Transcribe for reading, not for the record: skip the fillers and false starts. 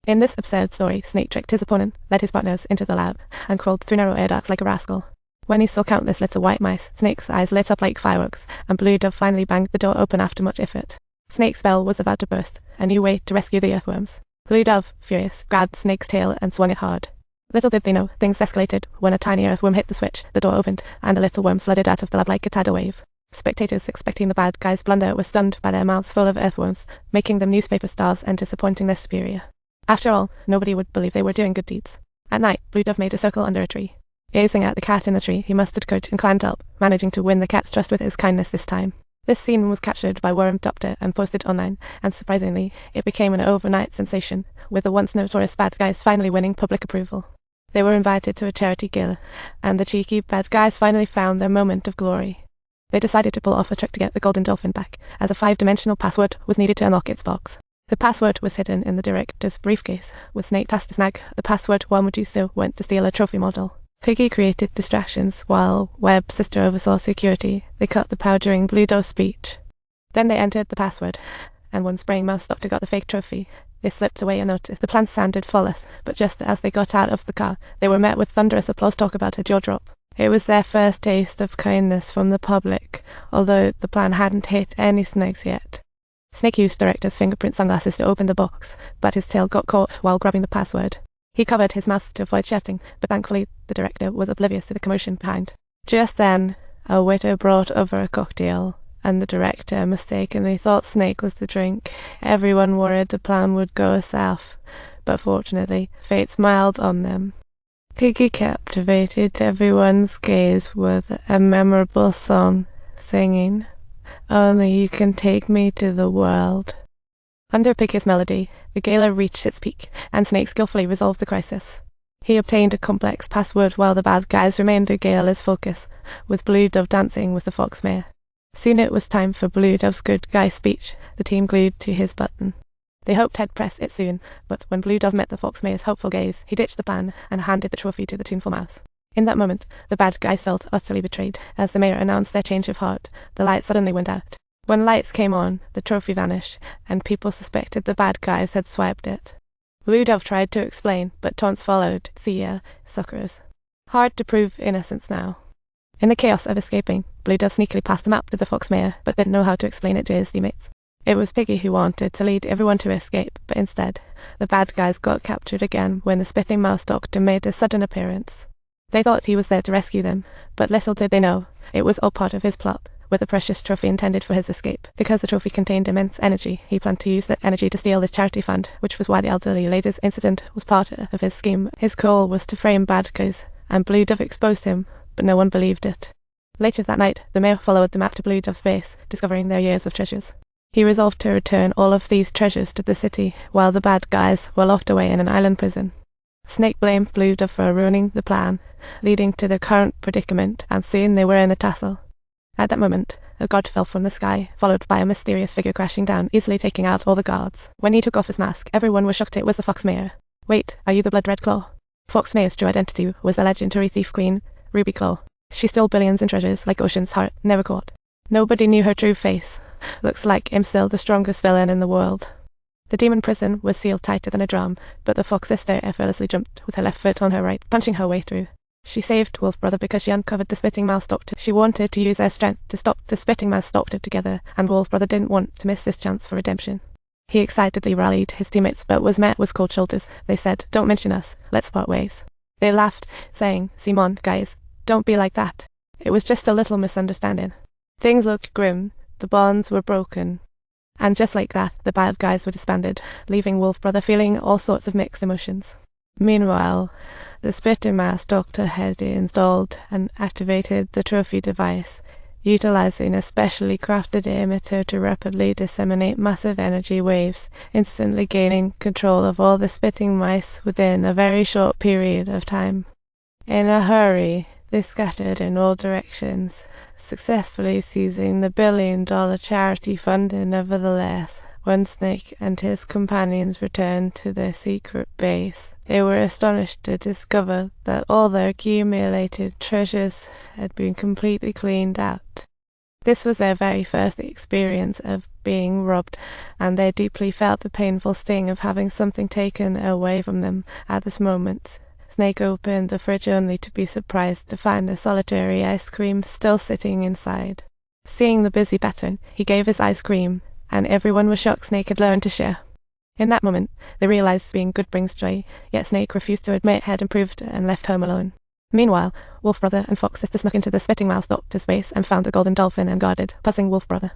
In this absurd story, Snake tricked his opponent, led his partners into the lab, and crawled through narrow air ducts like a rascal. When he saw countless little white mice, Snake's eyes lit up like fireworks, and Blue Dove finally banged the door open after much effort. Snake's spell was about to burst, a new way to rescue the earthworms. Blue Dove, furious, grabbed Snake's tail and swung it hard. Little did they know, things escalated when a tiny earthworm hit the switch, the door opened, and the little worms flooded out of the lab like a tidal wave. Spectators, expecting the bad guys' blunder, were stunned by their mouths full of earthworms, making them newspaper stars and disappointing their superior. After all, nobody would believe they were doing good deeds. At night, Blue Dove made a circle under a tree. Gazing at the cat in the tree, he mustered courage and climbed up, managing to win the cat's trust with his kindness this time. This scene was captured by Worm Doctor and posted online, and surprisingly, it became an overnight sensation, with the once notorious bad guys finally winning public approval. They were invited to a charity gala, and the cheeky bad guys finally found their moment of glory. They decided to pull off a trick to get the Golden Dolphin back, as a 5-dimensional password was needed to unlock its box. The password was hidden in the director's briefcase, with Snake tasked to snag the password while Medusa went to steal a trophy model. Piggy created distractions, while Webb's sister oversaw security. They cut the power during Blue Dove's speech. Then they entered the password, and when Spraying Mouse Doctor got the fake trophy, they slipped away unnoticed. The plan sounded flawless, but just as they got out of the car, they were met with thunderous applause. Talk about a jaw drop. It was their first taste of kindness from the public, although the plan hadn't hit any snags yet. Snake used director's fingerprint sunglasses to open the box, but his tail got caught while grabbing the password. He covered his mouth to avoid shouting, but thankfully the director was oblivious to the commotion behind. Just then, a waiter brought over a cocktail, and the director mistakenly thought Snake was the drink. Everyone worried the plan would go south, but fortunately, fate smiled on them. Piggy captivated everyone's gaze with a memorable song, singing, "Only you can take me to the world." Under Piggy's melody, the gala reached its peak, and Snake skillfully resolved the crisis. He obtained a complex password while the bad guys remained the gala's focus, with Blue Dove dancing with the fox mare. Soon it was time for Blue Dove's good guy speech, the team glued to his button. They hoped he'd press it soon, but when Blue Dove met the fox mare's hopeful gaze, he ditched the plan and handed the trophy to the tuneful mouse. In that moment, the bad guys felt utterly betrayed. As the mayor announced their change of heart, the lights suddenly went out. When lights came on, the trophy vanished, and people suspected the bad guys had swiped it. Blue Dove tried to explain, but taunts followed. Suckers. Hard to prove innocence now. In the chaos of escaping, Blue Dove sneakily passed a map to the fox mayor, but didn't know how to explain it to his teammates. It was Piggy who wanted to lead everyone to escape, but instead, the bad guys got captured again when the Spitting Mouse Doctor made a sudden appearance. They thought he was there to rescue them, but little did they know, it was all part of his plot, with the precious trophy intended for his escape. Because the trophy contained immense energy, he planned to use that energy to steal the charity fund, which was why the elderly lady's incident was part of his scheme. His goal was to frame bad guys, and Blue Dove exposed him, but no one believed it. Later that night, the mayor followed the map to Blue Dove's base, discovering their years of treasures. He resolved to return all of these treasures to the city, while the bad guys were locked away in an island prison. Snake blamed Blue Dove for ruining the plan, leading to the current predicament, and soon they were in a tussle. At that moment, a god fell from the sky, followed by a mysterious figure crashing down, easily taking out all the guards. When he took off his mask, everyone was shocked it was the Fox Mayor. Wait, are you the Blood Red Claw? Fox Mayor's true identity was the legendary thief queen, Ruby Claw. She stole billions in treasures like Ocean's Heart never caught. Nobody knew her true face. Looks like I'm still the strongest villain in the world. The demon prison was sealed tighter than a drum, but the fox sister effortlessly jumped with her left foot on her right, punching her way through. She saved Wolf Brother because she uncovered the Spitting Mouse Doctor. She wanted to use her strength to stop the Spitting Mouse Doctor together, and Wolf Brother didn't want to miss this chance for redemption. He excitedly rallied his teammates, but was met with cold shoulders. They said, "Don't mention us, let's part ways." They laughed, saying, "Simon, guys, don't be like that. It was just a little misunderstanding." Things looked grim, the bonds were broken. And just like that, the bad guys were disbanded, leaving Wolf Brother feeling all sorts of mixed emotions. Meanwhile, the Spitting Mouse Doctor had installed and activated the trophy device, utilizing a specially crafted emitter to rapidly disseminate massive energy waves, instantly gaining control of all the spitting mice within a very short period of time. In a hurry, they scattered in all directions, successfully seizing the billion-dollar charity funding. Nevertheless, when Snake and his companions returned to their secret base, they were astonished to discover that all their accumulated treasures had been completely cleaned out. This was their very first experience of being robbed, and they deeply felt the painful sting of having something taken away from them at this moment. Snake opened the fridge only to be surprised to find a solitary ice cream still sitting inside. Seeing the busy pattern, he gave his ice cream, and everyone was shocked Snake had learned to share. In that moment, they realized being good brings joy, yet Snake refused to admit had improved and left home alone. Meanwhile, Wolf Brother and Fox Sister snuck into the Spitting Mouse Doctor's base and found the golden dolphin and guarded, puzzling Wolf Brother.